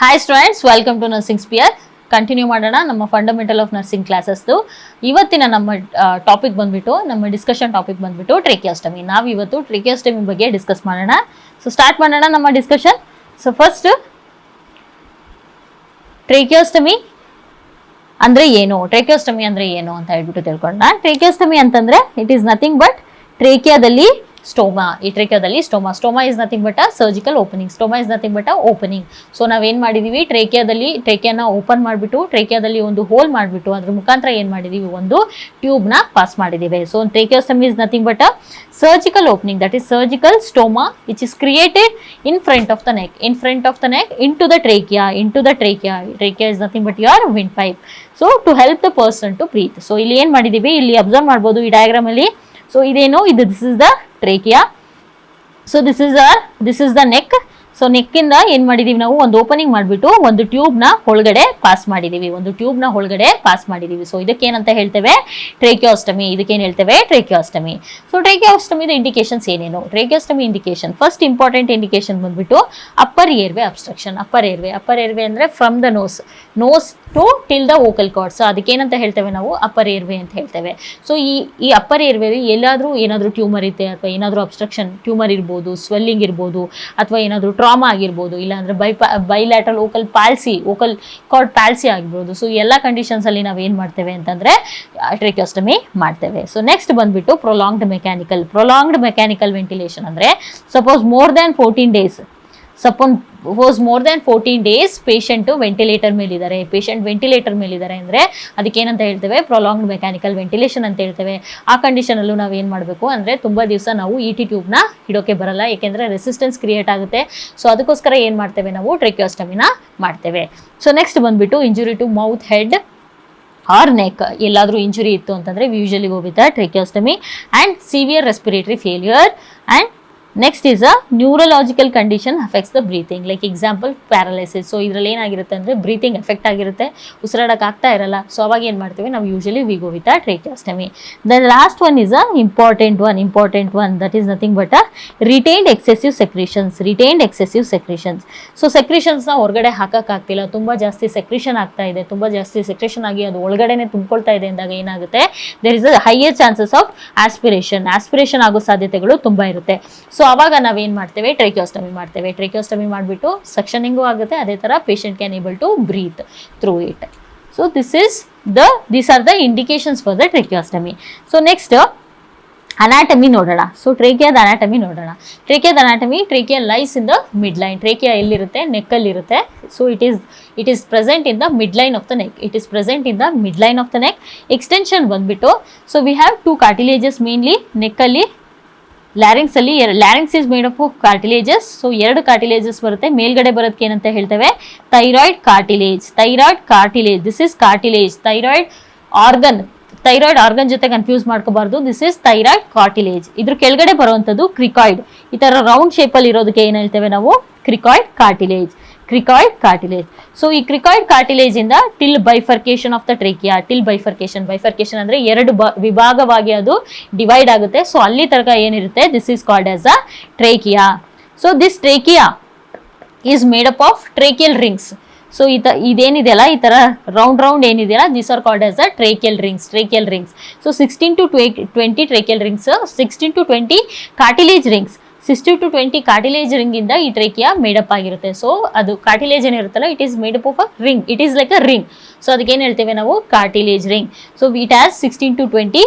Hi students, welcome to nursing sphere. Continue ಮಾಡೋಣ ನಮ್ಮ fundamental of nursing ಕ್ಲಾಸಸ್ದು. ಇವತ್ತಿನ ನಮ್ಮ ಟಾಪಿಕ್ ಬಂದ್ಬಿಟ್ಟು, ನಮ್ಮ ಡಿಸ್ಕಷನ್ ಟಾಪಿಕ್ ಬಂದ್ಬಿಟ್ಟು ಟ್ರೇಕಿಯೋಸ್ಟಮಿ. ನಾವು ಇವತ್ತು ಟ್ರೇಕಿಯೋಸ್ಟಮಿ ಬಗ್ಗೆ ಡಿಸ್ಕಸ್ ಮಾಡೋಣ. ಸೊ ಸ್ಟಾರ್ಟ್ ಮಾಡೋಣ ನಮ್ಮ ಡಿಸ್ಕಷನ್. ಸೊ ಫಸ್ಟ್, ಟ್ರೇಕಿಯೋಸ್ಟಮಿ ಅಂದರೆ ಏನು, ಟ್ರೇಕಿಯೋಸ್ಟಮಿ ಅಂದರೆ ಏನು ಅಂತ ಹೇಳ್ಬಿಟ್ಟು ತಿಳ್ಕೊಳ್ಳೋಣ. ಟ್ರೇಕಿಯೋಸ್ಟಮಿ ಅಂತಂದರೆ ಇಟ್ ಈಸ್ ನಥಿಂಗ್ ಬಟ್ ಟ್ರೇಕಿಯಾದಲ್ಲಿ ಸ್ಟೋಮಾ. ಈ ಟ್ರೇಕಿಯಾದಲ್ಲಿ stoma is nothing but a surgical opening. Stoma is nothing but a opening. So ನಾವೇನು ಮಾಡಿದೀವಿ, ಟ್ರೇಕಿಯಾನ ಓಪನ್ ಮಾಡಿಬಿಟ್ಟು, ಟ್ರೇಕಿಯಾದಲ್ಲಿ ಒಂದು ಹೋಲ್ ಮಾಡಿಬಿಟ್ಟು ಅದ್ರ ಮುಖಾಂತರ ಏನು ಮಾಡಿದೀವಿ, ಒಂದು ಟ್ಯೂಬ್ನ ಪಾಸ್ ಮಾಡಿದ್ದೀವಿ. So tracheostomy is nothing but a surgical opening, that is surgical stoma, which is created in front of the neck into the trachea. Trachea is nothing but your windpipe. So to help the person to breathe. So ಇಲ್ಲಿ ಏನು ಮಾಡಿದೀವಿ, ಇಲ್ಲಿ observe ಮಾಡ್ಬೋದು ಈ diagram ಅಲ್ಲಿ. So ಇದೇನು, this is the trachea. So this is the neck. So ನೆಕ್ಕಿಂದ ಏನು ಮಾಡಿದೀವಿ, ನಾವು ಒಂದು ಓಪನಿಂಗ್ ಮಾಡಿಬಿಟ್ಟು ಒಂದು ಟ್ಯೂಬ್ನ ಒಳಗಡೆ ಪಾಸ್ ಮಾಡಿದೀವಿ. ಸೊ ಇದಕ್ಕೇನಂತ ಹೇಳ್ತೇವೆ, ಟ್ರೇಕಿಯೋಸ್ಟಮಿ. ಇದಕ್ಕೇನು ಹೇಳ್ತೇವೆ, ಟ್ರೇಕಿಯೋಸ್ಟಮಿ. ಸೊ ಟ್ರೇಕಿಯೋಸ್ಟಮಿದ ಇಂಡಿಕೇಶನ್ಸ್ ಏನೇನು? Tracheostomy indication, first important indication ಬಂದ್ಬಿಟ್ಟು upper airway obstruction. Upper airway ಅಂದರೆ from the nose to till the vocal cord. So ಅದಕ್ಕೇನಂತ ಹೇಳ್ತೇವೆ ನಾವು, ಅಪ್ಪರ್ ಏರ್ವೇ ಅಂತ ಹೇಳ್ತೇವೆ. ಸೊ ಈ ಅಪ್ಪರ್ ಏರ್ವೇ ಏನಾದರೂ ಟ್ಯೂಮರ್ ಇದೆ, ಅಥವಾ ಏನಾದರೂ ಅಬ್ಸ್ಟ್ರಕ್ಷನ್ ಟ್ಯೂಮರ್ ಇರ್ಬೋದು, ಸ್ವೆಲ್ಲಿಂಗ್ ಇರ್ಬೋದು, ಅಥವಾ ಏನಾದರೂ ಟ್ರಾಮಾ ಆಗಿರ್ಬೋದು, ಇಲ್ಲಾಂದ್ರೆ ಬೈಲ್ಯಾಟ್ರಲ್ ವೋಕಲ್ ಕಾರ್ಡ್ ಪ್ಯಾಲ್ಸಿ ಆಗಿರ್ಬೋದು. ಸೊ ಎಲ್ಲ ಕಂಡೀಷನ್ಸ್ ಅಲ್ಲಿ ನಾವು ಏನು ಮಾಡ್ತೇವೆ ಅಂತಂದ್ರೆ ಟ್ರೇಕಿಯೋಸ್ಟಮಿ ಮಾಡ್ತೇವೆ. ಸೊ ನೆಕ್ಸ್ಟ್ ಬಂದ್ಬಿಟ್ಟು ಪ್ರೊಲಾಂಗ್ಡ್ ಮೆಕ್ಯಾನಿಕಲ್ ವೆಂಟಿಲೇಷನ್ ಅಂದ್ರೆ suppose more than 14 days patient ventilator ಮೇಲಿದ್ದಾರೆ ಅಂದ್ರೆ ಅದಕ್ಕೇನಂತ ಹೇಳ್ತೇವೆ, ಪ್ರೊಲಾಂಗ್ಡ್ ಮೆಕ್ಯಾನಿಕಲ್ ವೆಂಟಿಲೇಷನ್ ಅಂತ ಹೇಳ್ತೇವೆ. ಆ ಕಂಡೀಷನ್ ಅಲ್ಲೂ ನಾವು ಏನು ಮಾಡಬೇಕು ಅಂದ್ರೆ, ತುಂಬಾ ದಿವಸ ನಾವು ಇ.ಟಿ ಟ್ಯೂಬ್ನ ಇಡೋಕೆ ಬರಲ್ಲ, ಯಾಕೆಂದ್ರೆ ರೆಸಿಸ್ಟೆನ್ಸ್ ಕ್ರಿಯೇಟ್ ಆಗುತ್ತೆ. ಸೊ ಅದಕ್ಕೋಸ್ಕರ ಏನು ಮಾಡ್ತೇವೆ, ನಾವು ಟ್ರೇಕಿಯೋಸ್ಟಮಿನ ಮಾಡ್ತೇವೆ. ಸೊ ನೆಕ್ಸ್ಟ್ ಬಂದ್ಬಿಟ್ಟು injury to mouth, head or neck. ಎಲ್ಲಾದರೂ ಇಂಜುರಿ ಇತ್ತು ಅಂತಂದ್ರೆ we usually go with tracheostomy. And severe respiratory failure and next is a neurological condition affects the breathing, like example paralysis. So ಇದರಲ್ಲಿ ಏನಾಗಿರುತ್ತೆ ಅಂದರೆ breathing effect ಆಗಿರುತ್ತೆ, ಉಸಿರಾಡಕ್ಕೆ ಆಗ್ತಾ ಇರಲ್ಲ. So ಅವಾಗ ಏನು ಮಾಡ್ತೀವಿ, ನಾವು usually we go with a tracheostomy. The last one is a important one, that is nothing but a retained excessive secretions. So ಸೆಕ್ರೇಷನ್ಸ್ನ ಹೊರಗಡೆ ಹಾಕೋಕ್ಕಾಗ್ತಿಲ್ಲ, ತುಂಬ ಜಾಸ್ತಿ ಸೆಕ್ರೇಷನ್ ಆಗ್ತಾ ಇದೆ, ತುಂಬ ಜಾಸ್ತಿ ಸೆಕ್ರೇಷನ್ ಆಗಿ ಅದು ಒಳಗಡೆನೆ ತುಂಬಿಕೊಳ್ತಾ ಇದೆ ಅಂದಾಗ ಏನಾಗುತ್ತೆ, there is a higher chances of aspiration ಆಗೋ ಸಾಧ್ಯತೆಗಳು ತುಂಬ ಇರುತ್ತೆ. ಸೊ ಅವಾಗ ನಾವೇನು ಮಾಡ್ತೇವೆ, ಟ್ರೇಕಿಯೋಸ್ಟಮಿ ಮಾಡಿಬಿಟ್ಟು ಸಕ್ಷನಿಂಗು ಆಗುತ್ತೆ, ಅದೇ ಥರ patient can able to breathe through it. So these are the indications for the tracheostomy. So next anatomy ನೋಡೋಣ. ಸೊ ಟ್ರೇಕಿಯಾದ ಅನಾಟಮಿ ನೋಡೋಣ. Trachea lies in the mid line. Trachea ಎಲ್ಲಿರುತ್ತೆ, ನೆಕ್ಕಲ್ಲಿರುತ್ತೆ. So it is present in the mid line of the neck. Extension ಬಂದ್ಬಿಟ್ಟು, so we have 2 cartilages mainly ನೆಕ್ಕಲ್ಲಿ. Larynx is made up of cartilages. So 2 cartilages ಬರುತ್ತೆ. ಮೇಲ್ಗಡೆ ಬರೋದಕ್ಕೆ ಏನಂತ ಹೇಳ್ತೇವೆ, thyroid cartilage. This is cartilage. Thyroid organ ಜೊತೆ confuse ಮಾಡ್ಕೋಬಾರ್ದು. This is thyroid cartilage. ಇದ್ರ ಕೆಳಗಡೆ ಬರುವಂಥದ್ದು ಕ್ರಿಕಾಯ್ಡ್. ಈ ಥರ ರೌಂಡ್ ಶೇಪಲ್ಲಿ ಇರೋದಕ್ಕೆ ಏನು ಹೇಳ್ತೇವೆ ನಾವು, ಕ್ರಿಕಾಯ್ಡ್ ಕಾರ್ಟಿಲೇಜ್. ಸೊ ಈ ಕ್ರಿಕಾಯ್ಡ್ ಕಾರ್ಟಿಲೇಜ್ ಇಂದ till bifurcation of the trachea. Bifurcation ಅಂದ್ರೆ 2 ವಿಭಾಗವಾಗಿ ಅದು ಡಿವೈಡ್ ಆಗುತ್ತೆ. ಸೊ ಅಲ್ಲಿ ತನಕ ಏನಿರುತ್ತೆ, this is called as a trachea. So this trachea is made up of tracheal rings. So ಇದೇನಿದೆಯಲ್ಲ, ಈ ತರ ರೌಂಡ್ ಏನಿದೆಯಲ್ಲ, these are called as a tracheal rings. So 16 to 20 tracheal rings, 16 to 20 cartilage rings. 16 to 20 cartilage ring ಇಂದ ಈ trachea made up ಆಗಿರುತ್ತೆ. So ಅದು cartilage ಏನಿರುತ್ತಲ್ಲ, it is made up of a ring. It is like a ring. So ಅದಕ್ಕೇನು ಹೇಳ್ತೇವೆ ನಾವು, cartilage ring. So it has 16 to 20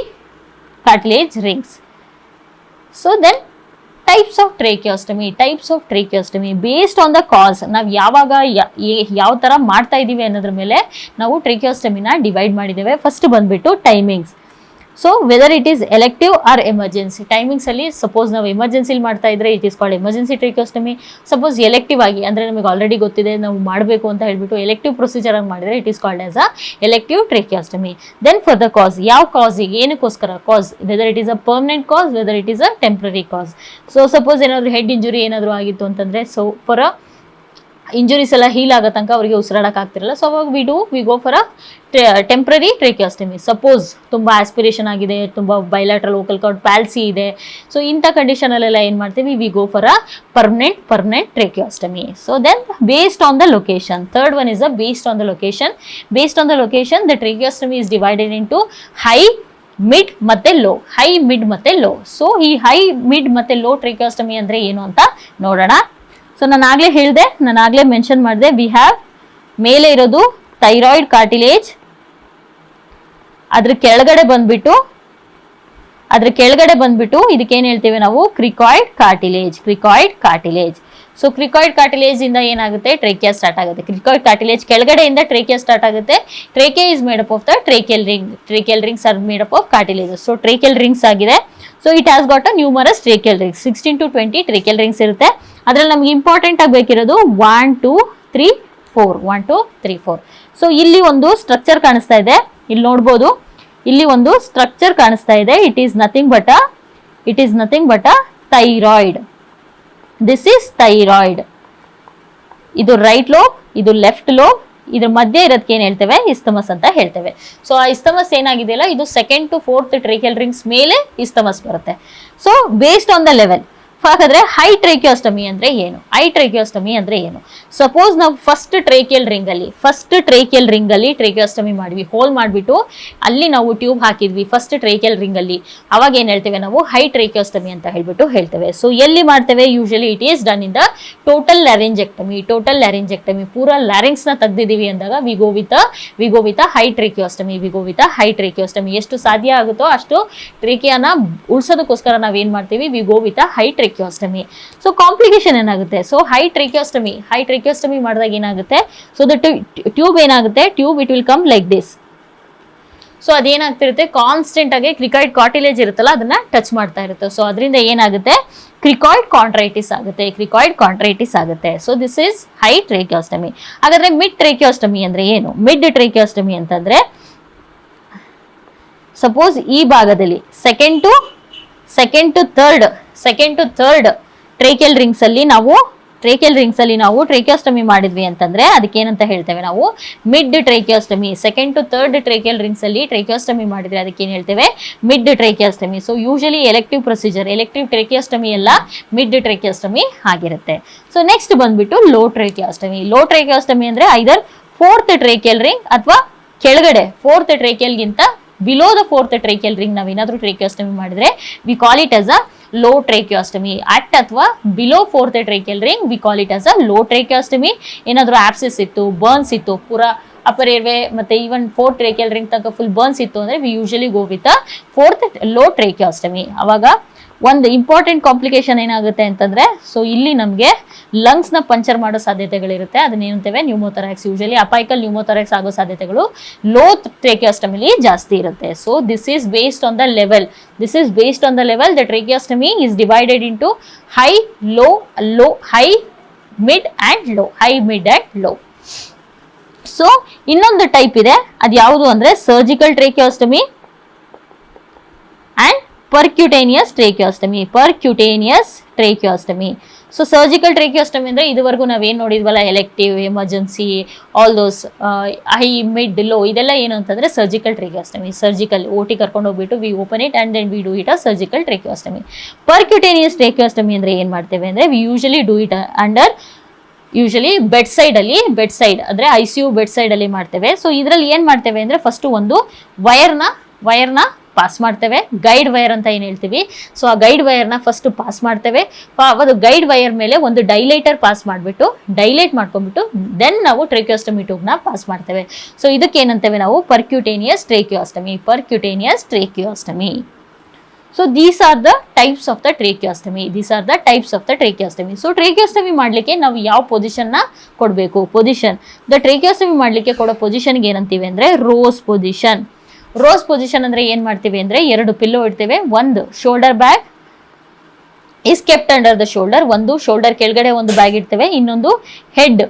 cartilage rings. So then types of tracheostomy based on the cause. ನಾವು ಯಾವ ಥರ ಮಾಡ್ತಾ ಇದ್ದೀವಿ ಅನ್ನೋದ್ರ ಮೇಲೆ ನಾವು ಟ್ರೇಕಿಯೋಸ್ಟಮಿನ ಡಿವೈಡ್ ಮಾಡಿದ್ದೇವೆ. ಫಸ್ಟ್ ಬಂದ್ಬಿಟ್ಟು timings. So whether it is elective or emergency. Timings ಅಲ್ಲಿ ಸಪೋಸ್ ನಾವು ಎಮರ್ಜೆನ್ಸಿಲಿ ಮಾಡ್ತಾ ಇದ್ರೆ it is called emergency tracheostomy. Suppose elective ಆಗಿ ಅಂದ್ರೆ ನಮಗೆ ಆಲ್ರೆಡಿ ಗೊತ್ತಿದೆ ನಾವು ಮಾಡಬೇಕು ಅಂತ ಹೇಳ್ಬಿಟ್ಟು ಎಲೆಕ್ಟಿವ್ ಪ್ರೊಸೀಜರ್ ಆಗಿ ಮಾಡಿದ್ರೆ it is called as a elective tracheostomy. Then for the cause, ಯಾವ ಕಾಸಿಗೆ, ಏನಕ್ಕೋಸ್ಕರ cause, whether it is a permanent cause, whether it is a temporary cause. So suppose ಏನಾದರೂ ಹೆಡ್ ಇಂಜುರಿ ಏನಾದರೂ ಆಗಿತ್ತು ಅಂತಂದ್ರೆ, ಸೊ ಫಾರ್ ಅ ಇಂಜುರೀಸ್ ಎಲ್ಲ heal ಆಗೋ ತನಕ ಅವರಿಗೆ ಉಸಿರಾಡಕ್ಕೆ ಆಗ್ತಿರಲ್ಲ. ಸೊ ಅವಾಗ we go for a temporary tracheostomy. Suppose ತುಂಬ ಆಸ್ಪಿರೇಷನ್ ಆಗಿದೆ, ತುಂಬ ಬೈಲಾಟ್ರಲ್ ವೋಕಲ್ ಕಾರ್ಡ್ ಪ್ಯಾಲ್ಸಿ ಇದೆ, ಸೊ ಇಂಥ ಕಂಡೀಷನಲ್ಲೆಲ್ಲ ಏನು ಮಾಡ್ತೀವಿ, we go for a permanent tracheostomy. So then based on the location, third one is based on the location. Based on the location the tracheostomy is divided into high, mid ಮತ್ತೆ low. High, mid ಮತ್ತೆ low. So ಈ high, mid ಮತ್ತೆ low tracheostomy ಅಂದ್ರೆ ಏನು ಅಂತ ನೋಡೋಣ. So ನಾನು ಆಗಲೇ ಮೆನ್ಷನ್ ಮಾಡಿದೆ, ವಿ ಹ್ಯಾವ್ ಮೇಲೆ ಇರೋದು ಥೈರಾಯ್ಡ್ ಕಾರ್ಟಿಲೇಜ್, ಅದ್ರ ಕೆಳಗಡೆ ಬಂದ್ಬಿಟ್ಟು ಇದಕ್ಕೇನು ಹೇಳ್ತೇವೆ ನಾವು, cricoid cartilage. So cricoid cartilage ಇಂದ ಏನಾಗುತ್ತೆ, ಟ್ರೇಕಿಯಾ ಸ್ಟಾರ್ಟ್ ಆಗುತ್ತೆ. ಕ್ರಿಕಾಯ್ಡ್ ಕಾರ್ಟಿಲೇಜ್ ಕೆಳಗಡೆಯಿಂದ ಟ್ರೇಕಿಯಾ ಸ್ಟಾರ್ಟ್ ಆಗುತ್ತೆ. Trachea is made up of the tracheal rings are made up of cartilages. So tracheal rings ಆಗಿದೆ. So it has got a numerous tracheal rings, 16 to 20 tracheal rings ಇರುತ್ತೆ. ಅದ್ರಲ್ಲಿ ನಮ್ಗೆ important ಆಗಿ ಬೇಕಿರೋದು 1, 2, 3, 4. So ಇಲ್ಲಿ ಒಂದು structure ಕಾಣಿಸ್ತಾ ಇದೆ, ಇಲ್ಲಿ ನೋಡ್ಬೋದು, ಇಲ್ಲಿ ಒಂದು ಸ್ಟ್ರಕ್ಚರ್ ಕಾಣಿಸ್ತಾ ಇದೆ. It is nothing but a thyroid. This is thyroid. ಇದು ರೈಟ್ ಲೋಬ್, ಇದು ಲೆಫ್ಟ್ ಲೋಬ್, ಇದ್ರ ಮಧ್ಯೆ ಇರೋದಕ್ಕೆ ಏನ್ ಹೇಳ್ತೇವೆ, ಇಸ್ತಮಸ್ ಅಂತ ಹೇಳ್ತೇವೆ. ಸೊ ಆ ಇಸ್ತಮಸ್ ಏನಾಗಿದೆಯಲ್ಲ, ಇದು 2nd to 4th tracheal rings ಮೇಲೆ ಇಸ್ತಮಸ್ ಬರುತ್ತೆ. So based on the level. ಹಾಗಾದ್ರೆ ಹೈ ಟ್ರೇಕಿಯೋಸ್ಟಮಿ ಅಂದ್ರೆ ಏನು? ಸಪೋಸ್ ನಾವು ಫಸ್ಟ್ ಟ್ರೇಕಿಯಲ್ ರಿಂಗ್ ಅಲ್ಲಿ ಟ್ರೇಕಿಯೋಸ್ಟಮಿ ಮಾಡಿದ್ವಿ, ಹೋಲ್ ಮಾಡಿಬಿಟ್ಟು ಅಲ್ಲಿ ನಾವು ಟ್ಯೂಬ್ ಹಾಕಿದ್ವಿ ಫಸ್ಟ್ ಟ್ರೇಕಿಯಲ್ ರಿಂಗ್ ಅಲ್ಲಿ, ಅವಾಗ ಏನ್ ಹೇಳ್ತೇವೆ ನಾವು, ಹೈ ಟ್ರೇಕಿಯೋಸ್ಟಮಿ ಅಂತ ಹೇಳ್ತೇವೆ. ಸೊ ಎಲ್ಲಿ ಮಾಡ್ತೇವೆ, usually it is done in the total laryngectomy. ಪೂರಾ ಲ್ಯಾರಿಂಗ್ಸ್ ನ ತೆಗ್ದಿದೀವಿ ಅಂದಾಗ we go with high tracheostomy. ಎಷ್ಟು ಸಾಧ್ಯ ಆಗುತ್ತೋ ಅಷ್ಟು ಟ್ರೇಕಿಯಾನ ಉಳಿಸೋದಕ್ಕೋಸ್ಕರ ನಾವೇನ್ ಮಾಡ್ತೀವಿ, we go with high tracheostomy. So complication ಏನಾಗುತ್ತೆ, ಸೊ ಹೈ ಟ್ರೇಕಿಯೋಸ್ಟಮಿ ಮಾಡಿದಾಗ ಏನಾಗುತ್ತೆ, ಸೊ ದ ಟ್ಯೂಬ್ ಏನಾಗುತ್ತೆ, it will come like this. So ಅದೇನಾಗ್ತಿರುತ್ತೆ, ಕಾನ್ಸ್ಟೆಂಟ್ ಆಗಿ ಕ್ರಿಕಾಯ್ಡ್ ಕಾರ್ಟಿಲೇಜ್ ಇರುತ್ತಲ್ಲ ಅದನ್ನ ಟಚ್ ಮಾಡ್ತಾ ಇರುತ್ತೆ. ಸೊ ಅದರಿಂದ ಏನಾಗುತ್ತೆ, ಕ್ರಿಕಾಯ್ಡ್ ಕಾಂಟ್ರೈಟಿಸ್ ಆಗುತ್ತೆ. So this is high tracheostomy. ಹಾಗಾದ್ರೆ ಮಿಡ್ ಟ್ರೇಕಿಯೋಸ್ಟಮಿ ಅಂದ್ರೆ ಏನು? ಮಿಡ್ ಟ್ರೇಕಿಯೋಸ್ಟಮಿ ಅಂತಂದ್ರೆ, ಸಪೋಸ್ ಈ ಭಾಗದಲ್ಲಿ second to third tracheal rings ಅಲ್ಲಿ ನಾವು ಟ್ರೇಕಿಯೋಸ್ಟಮಿ ಮಾಡಿದ್ವಿ ಅಂತಂದ್ರೆ ಅದಕ್ಕೆ ಏನಂತ ಹೇಳ್ತೇವೆ ನಾವು, mid tracheostomy. 2nd to 3rd tracheal rings ಅಲ್ಲಿ ಟ್ರೇಕಿಯೋಸ್ಟಮಿ ಮಾಡಿದ್ರೆ ಅದಕ್ಕೆ ಏನ್ ಹೇಳ್ತೇವೆ, mid tracheostomy. So usually elective tracheostomy ಎಲ್ಲ ಮಿಡ್ ಟ್ರೇಕಿಯೋಸ್ಟಮಿ ಆಗಿರುತ್ತೆ. ಸೊ ನೆಕ್ಸ್ಟ್ ಬಂದ್ಬಿಟ್ಟು ಲೋ ಟ್ರೇಕಿಯೋಸ್ಟಮಿ ಅಂದ್ರೆ ಐದರ್ 4th ಟ್ರೇಕಿಯಲ್ ರಿಂಗ್ ಅಥವಾ ಕೆಳಗಡೆ 4th ಟ್ರೇಕಿಯಲ್ಗಿಂತ below the 4th tracheal ring ನಾವೇನಾದ್ರೂ ಟ್ರೇಕಿಯೋಸ್ಟಮಿ ಮಾಡಿದ್ರೆ we call it as a low ಟ್ರೇಕಿಯೋಸ್ಟಮಿ. At ಅಥವಾ below 4th tracheal ring we call it as a low tracheostomy. ಏನಾದ್ರೂ abscess ಇತ್ತು, burns ಇತ್ತು, ಪೂರಾ ಅಪರ್ ಏರ್ವೇ ಮತ್ತೆ ಈವನ್ 4th ಟ್ರೇಕಿಯಲ್ ರಿಂಗ್ ತನಕ full burns ಇತ್ತು ಅಂದ್ರೆ we usually go with 4th low tracheostomy. ಅವಾಗ ಒಂದು ಇಂಪಾರ್ಟೆಂಟ್ ಕಾಂಪ್ಲಿಕೇಶನ್ ಏನಾಗುತ್ತೆ ಅಂತಂದ್ರೆ, ಸೊ ಇಲ್ಲಿ ನಮಗೆ ಲಂಗ್ಸ್ ನ ಪಂಚರ್ ಮಾಡೋ ಸಾಧ್ಯತೆಗಳಿರುತ್ತೆ. ಅದನ್ನ ಏನಂತೇವೆ, ನ್ಯೂಮೋಥೊರಾಕ್ಸ್. ಯೂಶಲಿ ಅಪೈಕಲ್ ನ್ಯೂಮೋಥೊರಾಕ್ಸ್ ಆಗೋ ಸಾಧ್ಯತೆಗಳು ಲೋ ಟ್ರೇಕಿಯೋಸ್ಟಮಿಲಿ ಜಾಸ್ತಿ ಇರುತ್ತೆ. So this is based on the level. The tracheostomy is divided into high, high, mid and low. So ಇನ್ನೊಂದು ಟೈಪ್ ಇದೆ, ಅದು ಯಾವುದು ಅಂದ್ರೆ surgical tracheostomy and percutaneous tracheostomy. So surgical tracheostomy ಅಂದ್ರೆ ಇದುವರೆಗೂ ನಾವೇನ್ ನೋಡಿದ್ವಲ್ಲ, elective, emergency, all those high, mid, low, ಇದೆಲ್ಲ ಏನು ಅಂತಂದ್ರೆ ಸರ್ಜಿಕಲ್ ಟ್ರೇಕಿಯೋಸ್ಟಮಿ. ಸರ್ಜಿಕಲ್ ಓಟಿ ಕರ್ಕೊಂಡು ಹೋಗ್ಬಿಟ್ಟು we open it and then we do it a surgical tracheostomy. Percutaneous tracheostomy ಅಂದ್ರೆ ಏನ್ ಮಾಡ್ತೇವೆ ಅಂದ್ರೆ, we usually do it under bed side ಅಂದ್ರೆ ICU ಬೆಡ್ ಸೈಡ್ ಅಲ್ಲಿ ಮಾಡ್ತೇವೆ. ಸೊ ಇದ್ರಲ್ಲಿ ಏನ್ ಮಾಡ್ತೇವೆ ಅಂದ್ರೆ, ಫಸ್ಟ್ ಒಂದು ವೈರ್ನ ಪಾಸ್ ಮಾಡ್ತೇವೆ, ಗೈಡ್ ವೈರ್ ಅಂತ ಏನ್ ಹೇಳ್ತೀವಿ. ಸೊ ಆ ಗೈಡ್ ವೈರ್ನ ಫಸ್ಟ್ ಪಾಸ್ ಮಾಡ್ತೇವೆ. ಅದು ಗೈಡ್ ವೈರ್ ಮೇಲೆ ಒಂದು ಡೈಲೈಟರ್ ಪಾಸ್ ಡೈಲೈಟ್ ಮಾಡ್ಕೊಂಡ್ಬಿಟ್ಟು ದೆನ್ ನಾವು ಟ್ರೇಕಿಯೋಸ್ಟಮಿ ಟ್ಯೂಬ್ನ ಪಾಸ್ ಮಾಡ್ತೇವೆ. ಸೊ ಇದಕ್ಕೆ ಏನಂತೇವೆ ನಾವು, ಪರ್ಕ್ಯುಟೇನಿಯಸ್ ಟ್ರೇಕಿಯೋಸ್ಟಮಿ. So these are the types of the tracheostomy. So tracheostomy ಮಾಡ್ಲಿಕ್ಕೆ ನಾವು ಯಾವ ಪೊಸಿಷನ್ ನ ಕೊಡಬೇಕು, ದ ಟ್ರೇಕಿಯೋಸ್ಟಮಿ ಮಾಡ್ಲಿಕ್ಕೆ ಕೊಡೋ ಪೊಸಿಷನ್ ಗೆ ಏನಂತೀವಿ ಅಂದ್ರೆ ರೋಸ್ ಪೊಸಿಷನ್ ಅಂದ್ರೆ ಏನ್ ಮಾಡ್ತೀವಿ ಅಂದ್ರೆ, 2 ಪಿಲ್ಲೋ ಇಡ್ತೇವೆ. ಒಂದು shoulder bag is kept under the shoulder, ಒಂದು ಶೋಲ್ಡರ್ ಕೆಳಗಡೆ ಒಂದು ಬ್ಯಾಗ್ ಇಡ್ತೇವೆ, ಇನ್ನೊಂದು head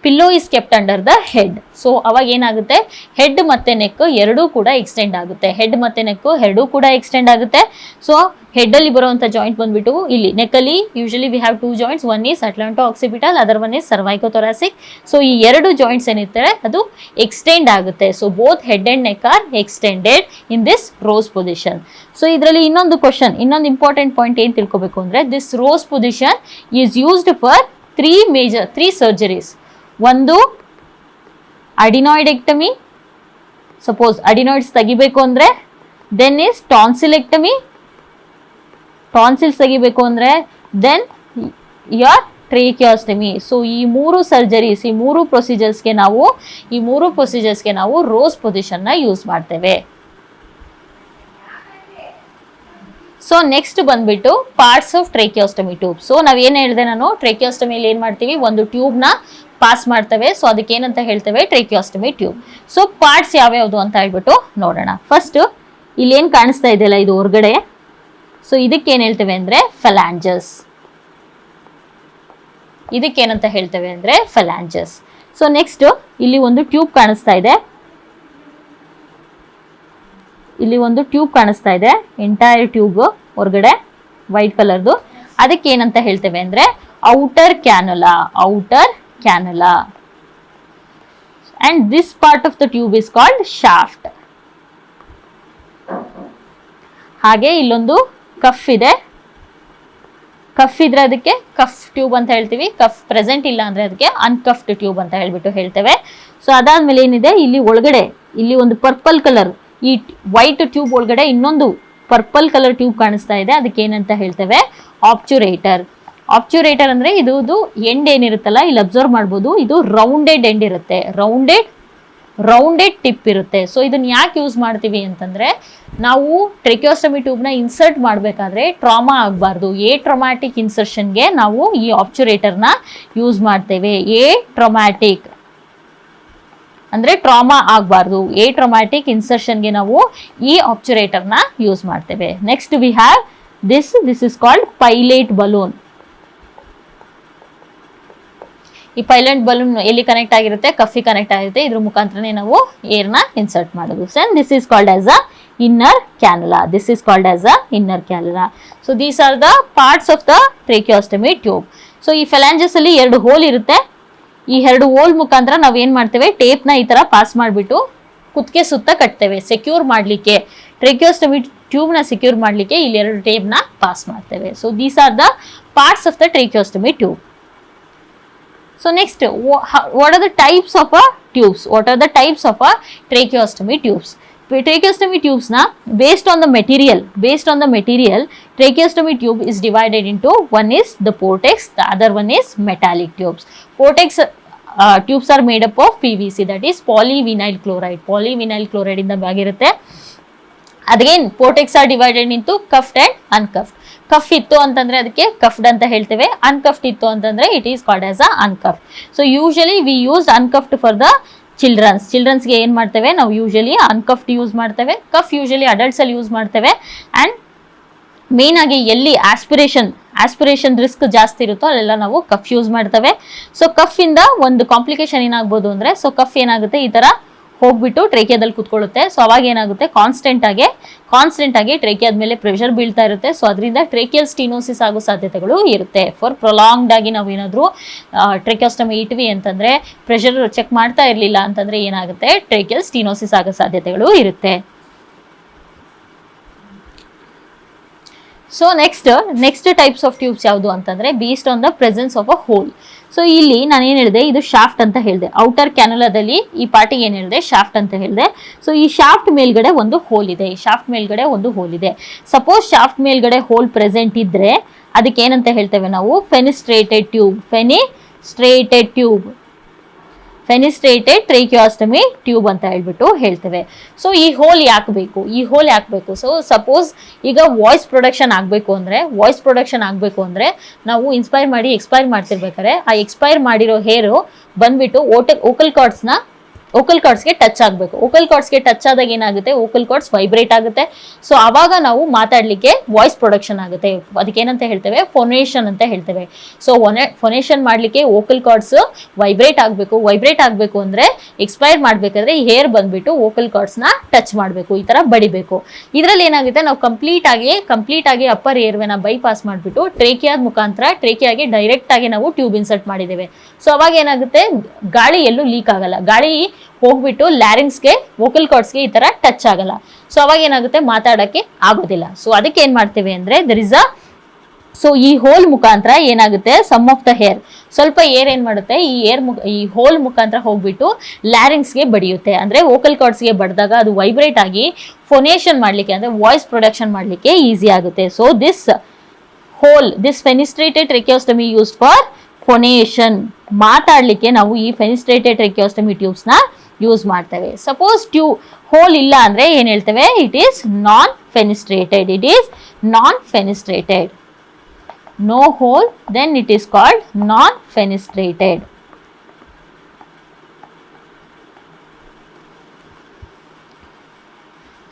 pillow is kept under the head. So ಅವಾಗ ಏನಾಗುತ್ತೆ, ಹೆಡ್ ಮತ್ತೆ ನೆಕ್ ಎರಡೂ ಕೂಡ ಎಕ್ಸ್ಟೆಂಡ್ ಆಗುತ್ತೆ. ಹೆಡ್ ಮತ್ತೆ ನೆಕ್ ಎರಡೂ ಕೂಡ ಎಕ್ಸ್ಟೆಂಡ್ ಆಗುತ್ತೆ. ಸೊ ಹೆಡ್ ಅಲ್ಲಿ ಬರುವಂತ ಜಾಯಿಂಟ್ ಬಂದ್ಬಿಟ್ಟು ಇಲ್ಲಿ ನೆಕ್ ಅಲ್ಲಿ usually we have 2 joints, one is atlanto occipital, other one is cervicothoracic. So ಈ ಎರಡು ಜಾಯಿಂಟ್ಸ್ ಏನಿರ್ತಾರೆ ಅದು ಎಕ್ಸ್ಟೆಂಡ್ ಆಗುತ್ತೆ. So both head and neck are extended in this Rose position. So ಇದರಲ್ಲಿ ಇನ್ನೊಂದು ಕ್ವಶನ್, ಇನ್ನೊಂದು ಇಂಪಾರ್ಟೆಂಟ್ ಪಾಯಿಂಟ್ ಏನ್ ತಿಳ್ಕೊಬೇಕು ಅಂದ್ರೆ, this Rose position is used for 3 surgeries. ಒಂದು ಅಡಿನಾಯ್ಡೆಕ್ಟಮಿ, ಸಪೋಸ್ ಅಡಿನಾಯ್ಡ್ಸ್ ತೆಗಿಬೇಕು ಅಂದ್ರೆ, ದೆನ್ ಇಸ್ ಟಾನ್ಸಿಲೆಕ್ಟಮಿ, ಟಾನ್ಸಿಲ್ಸ್ ತೆಗಿಬೇಕು ಅಂದ್ರೆ, ದೆನ್ ಯೋರ್ ಟ್ರೇಕಿಯಾಸ್ಟಮಿ. ಸೊ ಈ 3 ಸರ್ಜರೀಸ್, ಈ 3 ಪ್ರೊಸೀಜರ್ಸ್ಗೆ ನಾವು ರೋಸ್ ಪೊಸಿಷನ್ ನ ಯೂಸ್ ಮಾಡ್ತೇವೆ. ಸೊ ನೆಕ್ಸ್ಟ್ ಬಂದ್ಬಿಟ್ಟು ಪಾರ್ಟ್ಸ್ ಆಫ್ ಟ್ರೇಕಿಯಾಸ್ಟಮಿ ಟ್ಯೂಬ್. ಸೊ ನಾವೇನು ಹೇಳಿದೆ ನಾನು, ಟ್ರೇಕಿಯಾಸ್ಟಮಿಯಲ್ಲಿ ಏನ್ ಮಾಡ್ತೀವಿ, ಒಂದು ಟ್ಯೂಬ್ ನ ಪಾಸ್ ಮಾಡ್ತೇವೆ. ಸೊ ಅದಕ್ಕೆ ಏನಂತ ಹೇಳ್ತೇವೆ, ಟ್ರೇಕಿಯಾಸ್ಟಮಿ ಟ್ಯೂಬ್. ಸೊ ಪಾರ್ಟ್ಸ್ ಯಾವ್ಯಾವ್ದು ಅಂತ ಹೇಳ್ಬಿಟ್ಟು ನೋಡೋಣ. ಫಸ್ಟ್ ಇಲ್ಲಿ ಏನ್ ಕಾಣಿಸ್ತಾ ಇದೆಯಲ್ಲ ಇದು ಹೊರಗಡೆ, ಸೊ ಇದಕ್ಕೆ ಏನ್ ಹೇಳ್ತೇವೆ ಅಂದ್ರೆ ಫಲಾಂಜಸ್. ಇದಕ್ಕೇನಂತ ಹೇಳ್ತೇವೆ ಅಂದ್ರೆ ಫಲಾಂಜಸ್. ಸೊ ನೆಕ್ಸ್ಟ್ ಇಲ್ಲಿ ಒಂದು ಟ್ಯೂಬ್ ಕಾಣಿಸ್ತಾ ಇದೆ, ಇಲ್ಲಿ ಒಂದು ಟ್ಯೂಬ್ ಕಾಣಿಸ್ತಾ ಇದೆ, ಎಂಟೈರ್ ಟ್ಯೂಬ್ ಹೊರಗಡೆ ವೈಟ್ ಕಲರ್ದು. ಅದಕ್ಕೆ ಏನಂತ ಹೇಳ್ತೇವೆ ಅಂದ್ರೆ outer cannula, outer cannula. And this part of the tube is called shaft. ಹಾಗೆ ಇಲ್ಲೊಂದು ಕಫ್ ಇದೆ, ಕಫ್ ಇದ್ರೆ ಅದಕ್ಕೆ ಕಫ್ ಟ್ಯೂಬ್ ಅಂತ ಹೇಳ್ತೀವಿ. ಕಫ್ ಪ್ರೆಸೆಂಟ್ ಇಲ್ಲ ಅಂದ್ರೆ ಅದಕ್ಕೆ ಅನ್ಕಫ್ಡ್ ಟ್ಯೂಬ್ ಅಂತ ಹೇಳ್ಬಿಟ್ಟು ಹೇಳ್ತೇವೆ. ಸೊ ಅದಾದ್ಮೇಲೆ ಏನಿದೆ, ಇಲ್ಲಿ ಒಳಗಡೆ ಇಲ್ಲಿ ಒಂದು ಪರ್ಪಲ್ ಕಲರ್, ಈ ವೈಟ್ ಟ್ಯೂಬ್ ಒಳಗಡೆ ಇನ್ನೊಂದು ಪರ್ಪಲ್ ಕಲರ್ ಟ್ಯೂಬ್ ಕಾಣಿಸ್ತಾ ಇದೆ, ಅದಕ್ಕೆ ಏನಂತ ಹೇಳ್ತೇವೆ ಆಬ್ಚುರೇಟರ್. ಆಬ್ಚುರೇಟರ್ ಅಂದ್ರೆ ಇದು ಎಂಡ್ ಏನಿರುತ್ತಲ್ಲ, ಇಲ್ಲಿ ಅಬ್ಸರ್ವ್ ಮಾಡ್ಬೋದು, ಇದು ರೌಂಡೆಡ್ ಎಂಡ್ ಇರುತ್ತೆ, ರೌಂಡೆಡ್ ಟಿಪ್ ಇರುತ್ತೆ. ಸೊ ಇದನ್ನ ಯಾಕೆ ಯೂಸ್ ಮಾಡ್ತೀವಿ ಅಂತಂದ್ರೆ, ನಾವು ಟ್ರೆಕಿಯೋಸ್ಟಮಿ ಟ್ಯೂಬ್ನ ಇನ್ಸರ್ಟ್ ಮಾಡಬೇಕಾದ್ರೆ ಟ್ರಾಮಾ ಆಗಬಾರ್ದು. ಎ ಟ್ರೊಮ್ಯಾಟಿಕ್ ಇನ್ಸರ್ಷನ್ಗೆ ನಾವು ಈ ಆಬ್ಚುರೇಟರ್ನ ಯೂಸ್ ಮಾಡ್ತೇವೆ. ಎ ಟ್ರೊಮ್ಯಾಟಿಕ್ ಅಂದ್ರೆ ಟ್ರಾಮಾ ಆಗಬಾರ್ದು, ಎ ಟ್ರೊಮ್ಯಾಟಿಕ್ ಇನ್ಸರ್ಷನ್ಗೆ ನಾವು ಈ ಆಬ್ಚುರೇಟರ್ನ ಯೂಸ್ ಮಾಡ್ತೇವೆ. Next we have this is called Pilot balloon. ಈ ಪೈಲಟ್ ಬಲೂನ್ ಎಲ್ಲಿ ಕನೆಕ್ಟ್ ಆಗಿರುತ್ತೆ, ಕಫಿ ಕನೆಕ್ಟ್ ಆಗಿರುತ್ತೆ, ಇದ್ರ ಮುಖಾಂತರನೇ ನಾವು ಏರ್ನ ಇನ್ಸರ್ಟ್ ಮಾಡೋದು. This is called as a inner cannula. This is called as a inner cannula. So these are the parts of the tracheostomy tube. So ಈ flanges ಅಲ್ಲಿ 2 hole ಇರುತ್ತೆ. ಈ 2 ಹೋಲ್ ಮುಖಾಂತರ ನಾವ್ ಏನ್ ಮಾಡ್ತೇವೆ, ಟೇಪ್ ನ ಈ ತರ ಪಾಸ್ ಮಾಡ್ಬಿಟ್ಟು ಕುತ್ತಿಗೆ ಸುತ್ತ ಕಟ್ತೇವೆ ಸೆಕ್ಯೂರ್ ಮಾಡ್ಲಿಕ್ಕೆ. ಟ್ರೇಕಿಯೋಸ್ಟಮಿ ಟ್ಯೂಬ್ ನ ಸೆಕ್ಯೂರ್ ಮಾಡ್ಲಿಕ್ಕೆ ಇಲ್ಲಿ 2 ಟೇಪ್ ನ ಪಾಸ್ ಮಾಡ್ತೇವೆ. So these are the parts of the tracheostomy tube. So next, what are the types of tubes? What are the types of tracheostomy tubes? Tracheostomy tubes na based on the material, tracheostomy tube is divided into, one is the Portex, the other one is metallic tubes. Portex tubes are made up of PVC, that is polyvinyl chloride. Polyvinyl chloride ಇಂದ ಆಗಿರುತ್ತೆ. Again, Portex are divided into cuffed and uncuffed. Cuff ಇತ್ತು ಅಂತಂದ್ರೆ ಅದಕ್ಕೆ cuffed ಅಂತ ಹೇಳ್ತೇವೆ, uncuffed ಇತ್ತು ಅಂತಂದ್ರೆ it is called as a uncuffed. So usually we use uncuffed for the ಚಿಲ್ಡ್ರನ್ಸ್ಗೆ ಏನ್ ಮಾಡ್ತೇವೆ ನಾವು ಯೂಶಲಿ ಅನ್ಕಫ್ಡ್ ಯೂಸ್ ಮಾಡ್ತೇವೆ. ಕಫ್ ಯೂಶಲಿ ಅಡಲ್ಟ್ಸ್ ಅಲ್ಲಿ ಯೂಸ್ ಮಾಡ್ತೇವೆ. ಅಂಡ್ ಮೇನ್ ಆಗಿ ಎಲ್ಲಿ ಆಸ್ಪಿರೇಷನ್ ರಿಸ್ಕ್ ಜಾಸ್ತಿ ಇರುತ್ತೋ ಅಲ್ಲೆಲ್ಲ ನಾವು ಕಫ್ ಯೂಸ್ ಮಾಡ್ತೇವೆ. ಸೊ ಕಫ್ ಇಂದ ಒಂದು ಕಾಂಪ್ಲಿಕೇಶನ್ ಏನಾಗ್ಬೋದು ಅಂದ್ರೆ, ಸೊ ಕಫ್ ಏನಾಗುತ್ತೆ ಈ ತರ ಹೋಗ್ಬಿಟ್ಟು ಟ್ರೇಕಿಯಾದಲ್ಲಿ ಕುತ್ಕೊಳ್ಳುತ್ತೆ. ಸೊ ಅವಾಗ ಏನಾಗುತ್ತೆ, ಕಾನ್ಸ್ಟೆಂಟ್ ಆಗಿ ಟ್ರೇಕಿಯಾದ ಮೇಲೆ ಪ್ರೆಷರ್ ಬೀಳ್ತಾ ಇರುತ್ತೆ. ಸೊ ಅದರಿಂದ ಟ್ರೇಕಿಯಲ್ ಸ್ಟೀನೋಸಿಸ್ ಆಗೋ ಸಾಧ್ಯತೆಗಳು ಇರುತ್ತೆ. ಫಾರ್ ಪ್ರೊಲಾಂಗ್ಡ್ ಆಗಿ ನಾವು ಏನಾದರೂ ಟ್ರೇಕಿಯೋಸ್ಟಮಿ ಇಟ್ವಿ ಅಂತಂದ್ರೆ, ಪ್ರೆಷರ್ ಚೆಕ್ ಮಾಡ್ತಾ ಇರಲಿಲ್ಲ ಅಂತಂದ್ರೆ ಏನಾಗುತ್ತೆ, ಟ್ರೇಕಿಯಲ್ ಸ್ಟೀನೋಸಿಸ್ ಆಗೋ ಸಾಧ್ಯತೆಗಳು ಇರುತ್ತೆ. So next types of tubes ಯಾವುದು ಅಂತಂದ್ರೆ, based on the presence of a hole. So ಇಲ್ಲಿ ನಾನು ಏನ್ ಹೇಳಿದೆ, ಇದು ಶಾಫ್ಟ್ ಅಂತ ಹೇಳಿದೆ. ಔಟರ್ ಕ್ಯಾನುಲಾದಲ್ಲಿ ಈ ಪಾರ್ಟಿಗೆ ಏನ್ ಹೇಳಿದೆ, ಶಾಫ್ಟ್ ಅಂತ ಹೇಳಿದೆ. ಸೊ ಈ ಶಾಫ್ಟ್ ಮೇಲ್ಗಡೆ ಒಂದು ಹೋಲ್ ಇದೆ. ಸಪೋಸ್ ಶಾಫ್ಟ್ ಮೇಲ್ಗಡೆ ಹೋಲ್ ಪ್ರೆಸೆಂಟ್ ಇದ್ರೆ ಅದಕ್ಕೆ ಏನಂತ ಹೇಳ್ತೇವೆ ನಾವು, ಫೆನಿಸ್ಟ್ರೇಟೆಡ್ ಟ್ರೇಕಿಯೋಸ್ಟಮಿ ಟ್ಯೂಬ್ ಅಂತ ಹೇಳ್ಬಿಟ್ಟು ಹೇಳ್ತೇವೆ. ಸೊ ಈ ಹೋಲ್ ಯಾಕೆ ಬೇಕು, ಸೊ ಸಪೋಸ್ ಈಗ ವಾಯ್ಸ್ ಪ್ರೊಡಕ್ಷನ್ ಆಗಬೇಕು ಅಂದ್ರೆ ನಾವು ಇನ್ಸ್ಪೈರ್ ಮಾಡಿ ಎಕ್ಸ್ಪೈರ್ ಮಾಡ್ತಿರ್ಬೇಕಾದ್ರೆ ಆ ಎಕ್ಸ್ಪೈರ್ ಮಾಡಿರೋ ಹೇರು ಬಂದ್ಬಿಟ್ಟು ಓಕಲ್ ಕಾರ್ಡ್ಸ್ನ ಓಕಲ್ ಕಾರ್ಡ್ಸ್ಗೆ ಟಚ್ ಆಗಬೇಕು. ಓಕಲ್ ಕಾರ್ಡ್ಸ್ಗೆ ಟಚ್ ಆದಾಗ ಏನಾಗುತ್ತೆ, ಓಕಲ್ ಕಾರ್ಡ್ಸ್ ವೈಬ್ರೇಟ್ ಆಗುತ್ತೆ. ಸೊ ಆವಾಗ ನಾವು ಮಾತಾಡ್ಲಿಕ್ಕೆ ವಾಯ್ಸ್ ಪ್ರೊಡಕ್ಷನ್ ಆಗುತ್ತೆ. ಅದಕ್ಕೆ ಏನಂತ ಹೇಳ್ತೇವೆ, ಫೋನೇಷನ್ ಅಂತ ಹೇಳ್ತೇವೆ. ಸೊ ಫೋನೇಷನ್ ಮಾಡ್ಲಿಕ್ಕೆ ಓಕಲ್ ಕಾರ್ಡ್ಸ್ ವೈಬ್ರೇಟ್ ಆಗಬೇಕು. ವೈಬ್ರೇಟ್ ಆಗಬೇಕು ಅಂದ್ರೆ ಎಕ್ಸ್ಪೈರ್ ಮಾಡ್ಬೇಕಾದ್ರೆ ಹೇರ್ ಬಂದ್ಬಿಟ್ಟು ಓಕಲ್ ಕಾರ್ಡ್ಸ್ ನ ಟಚ್ ಮಾಡಬೇಕು, ಈ ತರ ಬಡಿಬೇಕು. ಇದ್ರಲ್ಲಿ ಏನಾಗುತ್ತೆ, ನಾವು ಕಂಪ್ಲೀಟ್ ಆಗಿ ಅಪ್ಪರ್ ಏರ್ವೆನ ಬೈಪಾಸ್ ಮಾಡಿಬಿಟ್ಟು ಟ್ರೇಕಿಯಾದ ಮುಖಾಂತರ ಟ್ರೇಕಿಯಾಗೆ ಡೈರೆಕ್ಟ್ ಆಗಿ ನಾವು ಟ್ಯೂಬ್ ಇನ್ಸರ್ಟ್ ಮಾಡಿದ್ದೇವೆ. ಸೊ ಅವಾಗ ಏನಾಗುತ್ತೆ, ಗಾಳಿ ಎಲ್ಲೂ ಲೀಕ್ ಆಗಲ್ಲ, ಗಾಳಿ ಹೋಗ್ಬಿಟ್ಟು ಲ್ಯಾರಿಂಗ್ಸ್ಗೆ ವೋಕಲ್ ಕಾರ್ಡ್ಸ್ಗೆ ಈ ತರ ಟಚ್ ಆಗಲ್ಲ. ಸೊ ಅವಾಗ ಏನಾಗುತ್ತೆ, ಮಾತಾಡಕ್ಕೆ ಆಗೋದಿಲ್ಲ. ಸೊ ಅದಕ್ಕೆ ಏನ್ ಮಾಡ್ತೇವೆ ಅಂದ್ರೆ ಸೊ ಈ ಹೋಲ್ ಮುಖಾಂತರ ಏನಾಗುತ್ತೆ, ಸಮ್ ಆಫ್ ದ ಹೇರ್, ಸ್ವಲ್ಪ ಏರ್ ಏನ್ ಮಾಡುತ್ತೆ, ಈ ಹೋಲ್ ಮುಖಾಂತರ ಹೋಗ್ಬಿಟ್ಟು ಲ್ಯಾರಿಂಗ್ಸ್ಗೆ ಬಡಿಯುತ್ತೆ. ಅಂದ್ರೆ ವೋಕಲ್ ಕಾರ್ಡ್ಸ್ಗೆ ಬಡ್ದಾಗ ಅದು ವೈಬ್ರೇಟ್ ಆಗಿ ಫೋನೇಷನ್ ಮಾಡ್ಲಿಕ್ಕೆ ಅಂದ್ರೆ ವಾಯ್ಸ್ ಪ್ರೊಡಕ್ಷನ್ ಮಾಡ್ಲಿಕ್ಕೆ ಈಸಿ ಆಗುತ್ತೆ. So this fenestrated tracheostomy used for phonation, ಮಾತಾಡ್ಲಿಕ್ಕೆ ನಾವು ಈ ಫೆನಿಸ್ಟ್ರೇಟೆಡ್ ಟ್ರೆಕಿಯೋಸ್ಟಮಿ ಟ್ಯೂಬ್ಸ್ ನ ಯೂಸ್ ಮಾಡ್ತೇವೆ. ಸಪೋಸ್ ಹೋಲ್ ಇಲ್ಲ ಅಂದ್ರೆ ಏನ್ ಹೇಳ್ತೇವೆ, it is non fenestrated. No hole, then it is called non-fenestrated.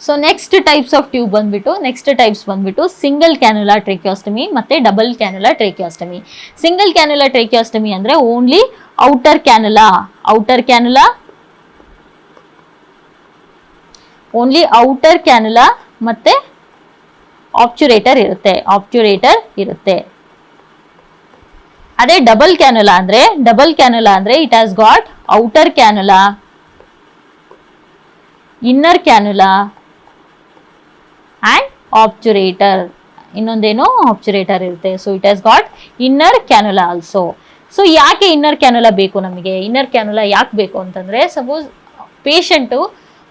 So next types of tube ಬಂದ್ಬಿಟ್ಟು ಸಿಂಗಲ್ ಕ್ಯಾನುಲಾ ಟ್ರೇಕಿಯೋಸ್ಟಮಿ ಮತ್ತೆ ಡಬಲ್ ಕ್ಯಾನುಲಾ ಟ್ರೇಕಿಯೋಸ್ಟಮಿ. ಸಿಂಗಲ್ ಕ್ಯಾನುಲಾ ಟ್ರೇಕಿಯೋಸ್ಟಮಿ ಅಂದ್ರೆ ಓನ್ಲಿ ಔಟರ್ ಕ್ಯಾನುಲಾ ಮತ್ತೆ ಆಬ್ಚುರೇಟರ್ ಇರುತ್ತೆ. ಅದೇ ಡಬಲ್ ಕ್ಯಾನುಲಾ ಅಂದ್ರೆ it has got outer cannula, inner cannula and obturator. ಇನ್ನೊಂದೇನು obturator ಇರುತ್ತೆ. So it has got inner cannula also. So ಯಾಕೆ ಇನ್ನರ್ ಕ್ಯಾನುಲಾ ಬೇಕು ನಮಗೆ? ಇನ್ನರ್ ಕ್ಯಾನುಲಾ ಯಾಕೆ ಬೇಕು ಅಂತಂದ್ರೆ, ಸಪೋಸ್ ಪೇಷಂಟು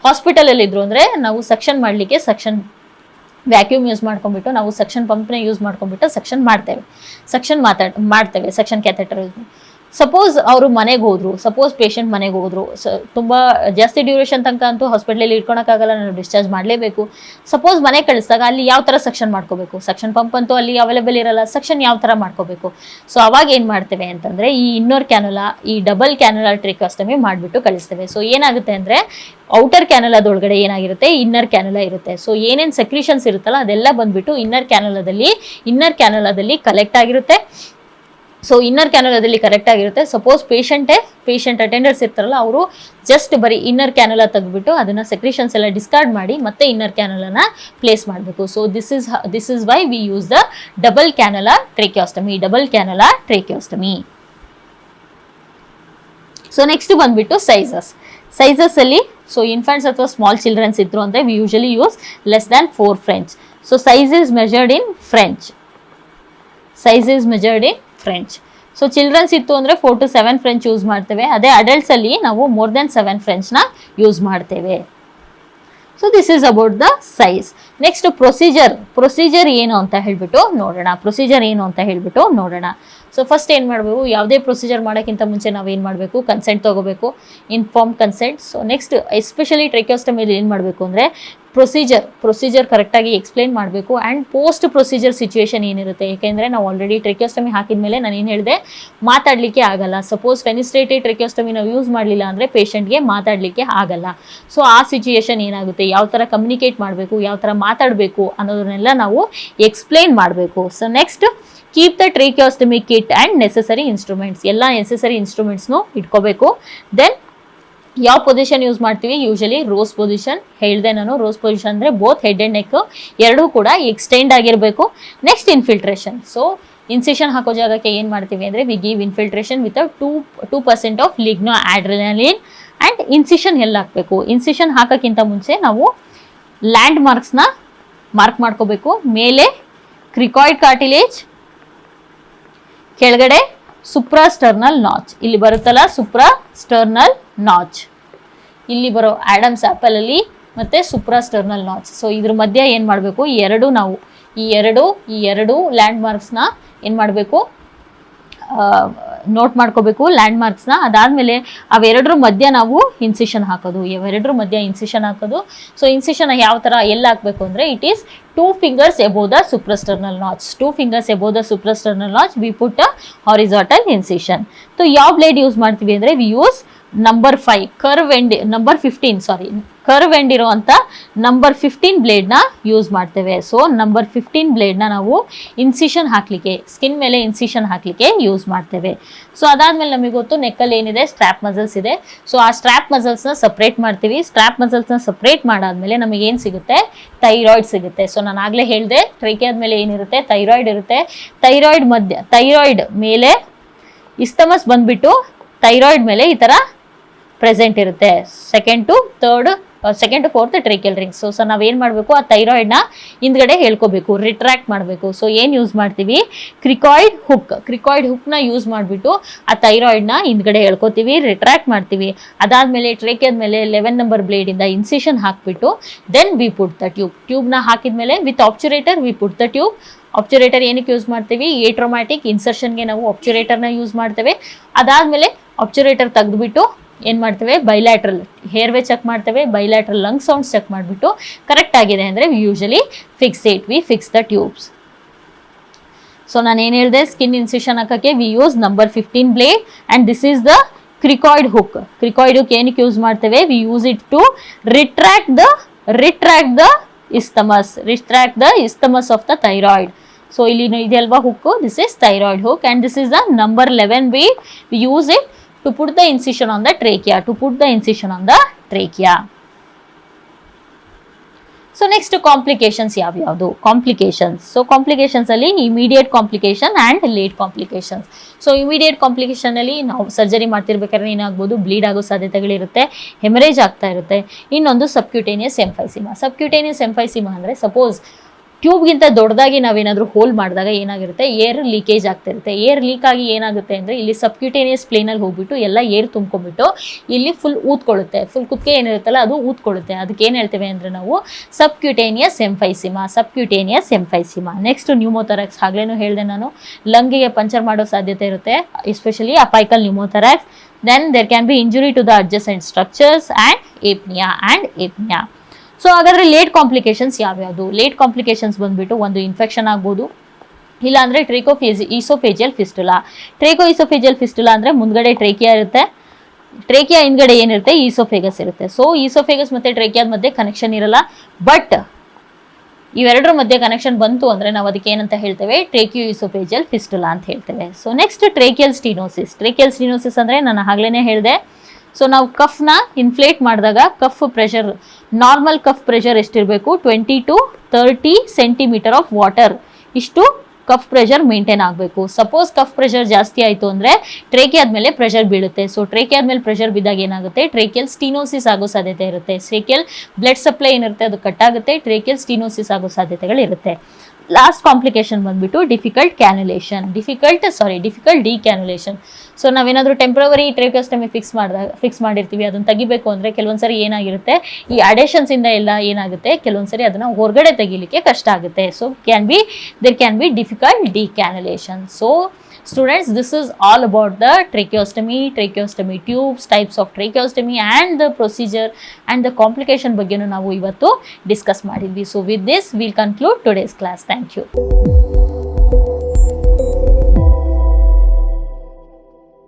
ಹಾಸ್ಪಿಟಲ್ ಅಲ್ಲಿ ಇದ್ರು ಅಂದ್ರೆ ನಾವು ಸಕ್ಷನ್ ಮಾಡ್ಲಿಕ್ಕೆ ವ್ಯಾಕ್ಯೂಮ್ ಯೂಸ್ ಮಾಡ್ಕೊಂಡ್ಬಿಟ್ಟು ನಾವು ಸಕ್ಷನ್ ಪಂಪ್ನ ಯೂಸ್ ಮಾಡ್ಕೊಂಡ್ಬಿಟ್ಟು ಸಕ್ಷನ್ ಮಾಡ್ತೇವೆ ಸಕ್ಷನ್ ಕ್ಯಾಥೆಟರ್. ಸಪೋಸ್ ಅವರು ಪೇಷಂಟ್ ಮನೆಗೆ ಹೋದ್ರು, ತುಂಬಾ ಜಾಸ್ತಿ ಡ್ಯೂರೇಷನ್ ತನಕ ಅಂತೂ ಹಾಸ್ಪಿಟಲಲ್ಲಿ ಇಟ್ಕೊಳಕ್ಕಾಗಲ್ಲ, ನಾವು ಡಿಸ್ಚಾರ್ಜ್ ಮಾಡಲೇಬೇಕು. ಸಪೋಸ್ ಮನೆ ಕಳಿಸಿದಾಗ ಅಲ್ಲಿ ಯಾವ ತರ ಸಕ್ಷನ್ ಮಾಡ್ಕೋಬೇಕು, ಸಕ್ಷನ್ ಪಂಪ್ ಅಂತೂ ಅಲ್ಲಿ ಅವೈಲೇಬಲ್ ಇರಲ್ಲ, ಸಕ್ಷನ್ ಯಾವ ತರ ಮಾಡ್ಕೋಬೇಕು. ಸೊ ಅವಾಗ ಏನ್ ಮಾಡ್ತೇವೆ ಅಂತಂದ್ರೆ, ಈ ಇನ್ನರ್ ಕ್ಯಾನುಲಾ, ಈ ಡಬಲ್ ಕ್ಯಾನುಲಾ ಟ್ರೇಕಿಯೋಸ್ಟಮಿ ಮಾಡ್ಬಿಟ್ಟು ಕಳಿಸ್ತೇವೆ. ಸೊ ಏನಾಗುತ್ತೆ ಅಂದ್ರೆ, ಔಟರ್ ಕ್ಯಾನುಲಾದೊಳಗಡೆ ಏನಾಗಿರುತ್ತೆ, ಇನ್ನರ್ ಕ್ಯಾನುಲಾ ಇರುತ್ತೆ. ಸೊ ಏನೇನ್ ಸೆಕ್ರಿಷನ್ಸ್ ಇರುತ್ತಲ್ಲ ಅದೆಲ್ಲ ಬಂದ್ಬಿಟ್ಟು ಇನ್ನರ್ ಕ್ಯಾನುಲಾದಲ್ಲಿ ಕಲೆಕ್ಟ್ ಆಗಿರುತ್ತೆ. ಸೊ ಇನ್ನರ್ ಕ್ಯಾನುಲಾದಲ್ಲಿ ಕರೆಕ್ಟ್ ಆಗಿರುತ್ತೆ. ಸಪೋಸ್ ಪೇಷಂಟ್ ಅಟೆಂಡರ್ಸ್ ಇರ್ತಾರಲ್ಲ, ಅವರು ಜಸ್ಟ್ ಬರೀ ಇನ್ನರ್ ಕ್ಯಾನುಲಾ ತೆಗೆದ್ಬಿಟ್ಟು ಅದನ್ನ ಸೆಕ್ರಿಷನ್ಸ್ ಎಲ್ಲ ಡಿಸ್ಕಾರ್ಡ್ ಮಾಡಿ ಮತ್ತೆ ಇನ್ನರ್ ಕ್ಯಾನುಲಾನ ಪ್ಲೇಸ್ ಮಾಡಬೇಕು. So this is why we use the double cannula tracheostomy. So next ಬಂದ್ಬಿಟ್ಟು ಸೈಜಸ್ ಅಲ್ಲಿ, ಸೊ ಇನ್ಫ್ಯಾಂಟ್ಸ್ ಅಥವಾ ಸ್ಮಾಲ್ ಚಿಲ್ಡ್ರನ್ಸ್ ಇದ್ರು ಅಂದ್ರೆ we usually use less than 4 French. So size is measured in French. So childrens ಇತ್ತು ಅಂದ್ರೆ 4 to 7 French use ಮಾಡ್ತೇವೆ. ಅದೇ adults ಅಲ್ಲಿ ನಾವು ಮೋರ್ ದೆನ್ 7 French ನ ಯೂಸ್ ಮಾಡ್ತೇವೆ. So this is about the size. Next procedure ಏನು ಅಂತ ಹೇಳ್ಬಿಟ್ಟು ನೋಡೋಣ. ಸೊ ಫಸ್ಟ್ ಏನ್ ಮಾಡಬೇಕು, ಯಾವುದೇ ಪ್ರೊಸೀಜರ್ ಮಾಡೋಕ್ಕಿಂತ ಮುಂಚೆ ನಾವು ಏನು ಮಾಡಬೇಕು, ಕನ್ಸೆಂಟ್ ತಗೋಬೇಕು, inform consent. So next especially ಟ್ರೇಕಿಯೋಸ್ಟಮಿಯಲ್ಲಿ ಏನು ಮಾಡಬೇಕು ಅಂದರೆ ಪ್ರೊಸೀಜರ್ ಕರೆಕ್ಟಾಗಿ ಎಕ್ಸ್ಪ್ಲೇನ್ ಮಾಡಬೇಕು. ಆ್ಯಂಡ್ ಪೋಸ್ಟ್ ಪ್ರೊಸೀಜರ್ ಸಿಚುವೇಶನ್ ಏನಿರುತ್ತೆ, ಯಾಕೆಂದರೆ ನಾವು ಆಲ್ರೆಡಿ ಟ್ರೇಕಿಯೋಸ್ಟಮಿ ಹಾಕಿದ ಮೇಲೆ ನಾನು ಏನು ಹೇಳಿದೆ, ಮಾತಾಡಲಿಕ್ಕೆ ಆಗಲ್ಲ. ಸಪೋಸ್ ಫೆನಿಸ್ಟ್ರೇಟೆಡ್ ಟ್ರೇಕಿಯೋಸ್ಟಮಿ ನಾವು ಯೂಸ್ ಮಾಡಲಿಲ್ಲ ಅಂದರೆ ಪೇಷಂಟ್ಗೆ ಮಾತಾಡಲಿಕ್ಕೆ ಆಗಲ್ಲ. ಸೊ ಆ ಸಿಚುಯೇಷನ್ ಏನಾಗುತ್ತೆ, ಯಾವ ಥರ ಕಮ್ಯುನಿಕೇಟ್ ಮಾಡಬೇಕು, ಯಾವ ಥರ ಮಾತಾಡಬೇಕು ಅನ್ನೋದನ್ನೆಲ್ಲ ನಾವು ಎಕ್ಸ್ಪ್ಲೇನ್ ಮಾಡಬೇಕು. So next, keep the tracheostomy kit and necessary instruments, ಎಲ್ಲ ನೆಸೆಸರಿ ಇನ್ಸ್ಟ್ರೂಮೆಂಟ್ಸ್ನು ಇಟ್ಕೋಬೇಕು. ದೆನ್ ಯಾವ ಪೊಸಿಷನ್ ಯೂಸ್ ಮಾಡ್ತೀವಿ, ಯೂಶಲಿ ರೋಸ್ ಪೊಸಿಷನ್ ಹೇಳಿದೆ ನಾನು. ರೋಸ್ ಪೊಸಿಷನ್ ಅಂದರೆ ಬೋತ್ ಹೆಡ್ ಆ್ಯಂಡ್ ನೆಕ್ ಎರಡೂ ಕೂಡ ಎಕ್ಸ್ಟೆಂಡ್ ಆಗಿರಬೇಕು. Next infiltration. ಸೊ ಇನ್ಸಿಷನ್ ಹಾಕೋ ಜಾಗಕ್ಕೆ ಏನು ಮಾಡ್ತೀವಿ ಅಂದರೆ, we give infiltration with 2% of ligno adrenaline. And incision ಎಲ್ಲ ಹಾಕಬೇಕು. ಇನ್ಸಿಷನ್ ಹಾಕೋಕ್ಕಿಂತ ಮುಂಚೆ ನಾವು ಲ್ಯಾಂಡ್ ಮಾರ್ಕ್ಸ್ನ ಮಾರ್ಕ್ ಮಾಡ್ಕೋಬೇಕು. ಮೇಲೆ ಕ್ರಿಕಾಯ್ಡ್ ಕಾರ್ಟಿಲೇಜ್, ಕೆಳಗಡೆ ಸುಪ್ರಾಸ್ಟರ್ನಲ್ ನಾಚ್, ಇಲ್ಲಿ ಬರುತ್ತಲ್ಲ ಸುಪ್ರಾಸ್ಟರ್ನಲ್ ನಾಚ್, ಇಲ್ಲಿ ಬರೋ ಆಡಮ್ಸ್ ಆ್ಯಪಲ್ ಅಲ್ಲಿ ಮತ್ತೆ ಸುಪ್ರಾಸ್ಟರ್ನಲ್ ನಾಚ್. ಸೊ ಇದ್ರ ಮಧ್ಯೆ ಏನು ಮಾಡಬೇಕು, ಈ ಎರಡು ಲ್ಯಾಂಡ್ ಮಾರ್ಕ್ಸ್ನ ಏನು ಮಾಡಬೇಕು, ನೋಟ್ ಮಾಡ್ಕೋಬೇಕು ಲ್ಯಾಂಡ್ ಮಾರ್ಕ್ಸ್ನ. ಅದಾದಮೇಲೆ ಅವೆರಡರ ಮಧ್ಯ ನಾವು ಇನ್ಸಿಷನ್ ಹಾಕೋದು. ಸೊ ಇನ್ಸಿಷನ್ ಯಾವ ಥರ ಎಲ್ಲ ಹಾಕಬೇಕು ಅಂದರೆ, it is 2 fingers above the suprasternal notch. 2 fingers above the suprasternal notch we put a horizontal incision. So ಯಾವ ಬ್ಲೇಡ್ ಯೂಸ್ ಮಾಡ್ತೀವಿ ಅಂದರೆ, V use number 5 curve end ಇರುವಂತ ನಂಬರ್ 15 ಬ್ಲೇಡ್ನ ಯೂಸ್ ಮಾಡ್ತೇವೆ. ಸೊ ನಂಬರ್ 15 ಬ್ಲೇಡ್ನ ನಾವು ಇನ್ಸಿಷನ್ ಹಾಕ್ಲಿಕ್ಕೆ, ಸ್ಕಿನ್ ಮೇಲೆ incision ಹಾಕ್ಲಿಕ್ಕೆ use ಮಾಡ್ತೇವೆ. ಸೊ ಅದಾದ್ಮೇಲೆ ನಮಗೆ ಗೊತ್ತು ನೆಕ್ಕಲ್ಲಿ ಏನಿದೆ, ಸ್ಟ್ರಾಪ್ ಮಸಲ್ಸ್ ಇದೆ. ಸೊ ಆ ಸ್ಟ್ರಾಪ್ ಮಸಲ್ಸ್ನ ಸಪ್ರೇಟ್ ಮಾಡ್ತೀವಿ. ಸ್ಟ್ರಾಪ್ ಮಸಲ್ಸ್ನ ಸಪ್ರೇಟ್ ಮಾಡಾದ್ಮೇಲೆ ನಮಗೆ ಏನು ಸಿಗುತ್ತೆ, ಥೈರಾಯ್ಡ್ ಸಿಗುತ್ತೆ. ಸೊ ನಾನು ಆಗಲೇ ಹೇಳಿದೆ, ಟ್ರೇಕಿಯಾದ ಮೇಲೆ ಏನಿರುತ್ತೆ, ಥೈರಾಯ್ಡ್ ಇರುತ್ತೆ. ಥೈರಾಯ್ಡ್ ಮೇಲೆ ಇಸ್ತಮಸ್ ಬಂದ್ಬಿಟ್ಟು ಥೈರಾಯ್ಡ್ ಮೇಲೆ ಈ ಥರ ಪ್ರೆಸೆಂಟ್ ಇರುತ್ತೆ. Second to fourth tracheal rings. So ನಾವೇನು ಮಾಡಬೇಕು, ಆ ಥೈರಾಯ್ಡ್ನ ಹಿಂದ್ಗಡೆ ಹೇಳ್ಕೋಬೇಕು, ರಿಟ್ರಾಕ್ಟ್ ಮಾಡಬೇಕು. ಸೊ ಏನು ಯೂಸ್ ಮಾಡ್ತೀವಿ, ಕ್ರಿಕಾಯ್ಡ್ ಹುಕ್ನ ಯೂಸ್ ಮಾಡಿಬಿಟ್ಟು ಆ ಥೈರಾಯ್ಡ್ನ ಹಿಂದ್ಗಡೆ ಹೇಳ್ಕೋತೀವಿ, ರಿಟ್ರಾಕ್ಟ್ ಮಾಡ್ತೀವಿ. ಅದಾದಮೇಲೆ ಟ್ರೇಕಿಯದ ಮೇಲೆ 11 ನಂಬರ್ ಬ್ಲೇಡಿಂದ ಇನ್ಸಿಷನ್ ಹಾಕ್ಬಿಟ್ಟು ದೆನ್ ವಿ ಪುಟ್ ದ ಟ್ಯೂಬ್ನ ಹಾಕಿದ್ಮೇಲೆ with obturator we put the tube. Obturator ಏನಕ್ಕೆ ಯೂಸ್ ಮಾಡ್ತೀವಿ, ಏಟ್ರೋಮ್ಯಾಟಿಕ್ ಇನ್ಸರ್ಷನ್ಗೆ ನಾವು ಆಬ್ಚುರೇಟರ್ನ ಯೂಸ್ ಮಾಡ್ತೇವೆ. ಅದಾದಮೇಲೆ ಆಬ್ಚುರೇಟರ್ ತೆಗೆದುಬಿಟ್ಟು ಏನು ಮಾಡ್ತೇವೆ, ಬೈಲ್ಯಾಟ್ರಲ್ ಹೇರ್ವೇ ಚೆಕ್ ಮಾಡ್ತೇವೆ, ಬೈಲ್ಯಾಟ್ರಲ್ ಲಂಗ್ ಸೌಂಡ್ಸ್ ಚೆಕ್ ಮಾಡಿಬಿಟ್ಟು ಕರೆಕ್ಟ್ ಆಗಿದೆ ಅಂದರೆ we usually fix the tubes. So ನಾನು ಏನು ಹೇಳಿದೆ, ಸ್ಕಿನ್ ಇನ್ಸಿಷನ್ ಹಾಕೋಕ್ಕೆ we use number 15 blade and this is the cricoid hook ಏನಕ್ಕೆ ಯೂಸ್ ಮಾಡ್ತೇವೆ, we use it to retract the isthmus of the thyroid. So ಇಲ್ಲಿ ಇದೆ ಅಲ್ವಾ hook, this is thyroid hook and this is the number 11 we use it to put the incision on the trachea. So next complications ಯಾವ್ಯಾವುದು, complications ಅಲ್ಲಿ immediate complication and late complications. So immediate complication ಅಲ್ಲಿ ನಾವು surgery ಮಾಡ್ತಿರ್ಬೇಕಾದ್ರೆ ಏನಾಗ್ಬೋದು, bleed ಆಗೋ ಸಾಧ್ಯತೆಗಳಿರುತ್ತೆ, haemorrhage ಆಗ್ತಾ ಇರುತ್ತೆ. ಇನ್ನೊಂದು subcutaneous ಎಂಫೈಸಿಮಾ ಅಂದರೆ ಸಪೋಸ್ ಟ್ಯೂಬ್ಗಿಂತ ದೊಡ್ಡದಾಗಿ ನಾವೇನಾದರೂ ಹೋಲ್ ಮಾಡಿದಾಗ ಏನಾಗಿರುತ್ತೆ, ಏರ್ ಲೀಕೇಜ್ ಆಗ್ತಿರುತ್ತೆ. ಏರ್ ಲೀಕ್ ಆಗಿ ಏನಾಗುತ್ತೆ ಅಂದರೆ ಇಲ್ಲಿ ಸಬ್ಕ್ಯೂಟೇನಿಯಸ್ ಪ್ಲೇನಲ್ಲಿ ಹೋಗ್ಬಿಟ್ಟು ಎಲ್ಲ ಏರ್ ತುಂಬ್ಕೊಂಡ್ಬಿಟ್ಟು ಇಲ್ಲಿ ಫುಲ್ ಕುತ್ತಿಗೆ ಏನಿರುತ್ತಲ್ಲ ಅದು ಊದ್ಕೊಳ್ಳುತ್ತೆ. ಅದಕ್ಕೆ ಏನು ಹೇಳ್ತೇವೆ ಅಂದರೆ ನಾವು ಸಬ್ಕ್ಯೂಟೇನಿಯಸ್ ಎಂಫೈಸಿಮಾ. ನೆಕ್ಸ್ಟ್ ನ್ಯೂಮೋಥೊರಾಕ್ಸ್, ಆಗ್ಲೇನು ಹೇಳಿದೆ ನಾನು, ಲಂಗಿಗೆ ಪಂಚರ್ ಮಾಡೋ ಸಾಧ್ಯತೆ ಇರುತ್ತೆ, especially apical pneumothorax. Then there can be injury to the adjacent structures and apnoea. So ಹಾಗಾದರೆ ಲೇಟ್ ಕಾಂಪ್ಲಿಕೇಶನ್ಸ್ ಯಾವ್ಯಾವುದು, ಲೇಟ್ ಕಾಂಪ್ಲಿಕೇಶನ್ಸ್ ಬಂದ್ಬಿಟ್ಟು ಒಂದು ಇನ್ಫೆಕ್ಷನ್ ಆಗ್ಬೋದು, ಇಲ್ಲಾಂದರೆ ಈಸೋಫೇಜಿಯಲ್ ಫಿಸ್ಟುಲಾ ಅಂದರೆ ಮುಂದ್ಗಡೆ ಟ್ರೇಕಿಯಾ ಇರುತ್ತೆ, ಟ್ರೇಕಿಯಾ ಹಿಂದ್ಗಡೆ ಏನಿರುತ್ತೆ, ಈಸೋಫೇಗಸ್ ಇರುತ್ತೆ. ಸೊ ಈಸೋಫೇಗಸ್ ಮತ್ತು ಟ್ರೇಕಿಯಾದ ಮಧ್ಯೆ ಕನೆಕ್ಷನ್ ಇರಲ್ಲ, ಬಟ್ ಇವೆರಡರ ಮಧ್ಯೆ ಕನೆಕ್ಷನ್ ಬಂತು ಅಂದರೆ ನಾವು ಅದಕ್ಕೆ ಏನಂತ ಹೇಳ್ತೇವೆ, ಟ್ರೇಕಿಯೋ ಈಸೋಫೇಜಿಯಲ್ ಫಿಸ್ಟುಲಾ ಅಂತ ಹೇಳ್ತೇವೆ. ಸೊ ನೆಕ್ಸ್ಟ್ ಟ್ರೇಕಿಯಲ್ ಸ್ಟೀನೋಸಿಸ್ ಅಂದರೆ ನಾನು ಆಗ್ಲೇ ಹೇಳಿದೆ. ಸೊ ನಾವು ಕಫ್ನ ಇನ್ಫ್ಲೇಟ್ ಮಾಡಿದಾಗ ನಾರ್ಮಲ್ ಕಫ್ ಪ್ರೆಷರ್ ಎಷ್ಟಿರಬೇಕು, 20 to 30 ಸೆಂಟಿಮೀಟರ್ ಆಫ್ ವಾಟರ್, ಇಷ್ಟು ಕಫ್ ಪ್ರೆಷರ್ ಮೇಂಟೈನ್ ಆಗಬೇಕು. ಸಪೋಸ್ ಕಫ್ ಪ್ರೆಷರ್ ಜಾಸ್ತಿ ಆಯಿತು ಅಂದರೆ ಟ್ರೇಕಿಯಾದ ಮೇಲೆ ಪ್ರೆಷರ್ ಬೀಳುತ್ತೆ. ಸೊ ಟ್ರೇಕಿಯಾದ ಮೇಲೆ ಪ್ರೆಷರ್ ಬಿದ್ದಾಗ ಏನಾಗುತ್ತೆ, ಟ್ರೇಕಿಯಲ್ ಸ್ಟೀನೋಸಿಸ್ ಆಗೋ ಸಾಧ್ಯತೆ ಇರುತ್ತೆ. ಟ್ರೇಕಿಯಲ್ ಬ್ಲಡ್ ಸಪ್ಲೈ ಏನಿರುತ್ತೆ ಅದು ಕಟ್ಟಾಗುತ್ತೆ, ಟ್ರೇಕಿಯಲ್ ಸ್ಟೀನೋಸಿಸ್ ಆಗೋ ಸಾಧ್ಯತೆಗಳಿರುತ್ತೆ. ಲಾಸ್ಟ್ ಕಾಂಪ್ಲಿಕೇಶನ್ ಬಂದ್ಬಿಟ್ಟು ಡಿಫಿಕಲ್ಟ್ ಡಿಕ್ಯಾನುಲೇಷನ್. ಸೊ ನಾವೇನಾದರೂ ಟೆಂಪ್ರವರಿ ಟ್ರೇಕಿಯೋಸ್ಟಮಿ ಫಿಕ್ಸ್ ಮಾಡಿರ್ತೀವಿ, ಅದನ್ನು ತೆಗಿಬೇಕು ಅಂದರೆ ಕೆಲವೊಂದ್ಸರಿ ಏನಾಗಿರುತ್ತೆ, ಈ ಅಡೇಷನ್ಸಿಂದ ಎಲ್ಲ ಏನಾಗುತ್ತೆ, ಕೆಲವೊಂದ್ಸರಿ ಅದನ್ನು ಹೊರಗಡೆ ತೆಗಿಲಿಕ್ಕೆ ಕಷ್ಟ ಆಗುತ್ತೆ. So there can be difficult decannulation. So students, this is all about the tracheostomy tubes, types of tracheostomy and the procedure and the complication ಬಗ್ಗೆನೂ ನಾವು ಇವತ್ತು ಡಿಸ್ಕಸ್ ಮಾಡಿದ್ವಿ. So with this we'll conclude today's class. Thank you.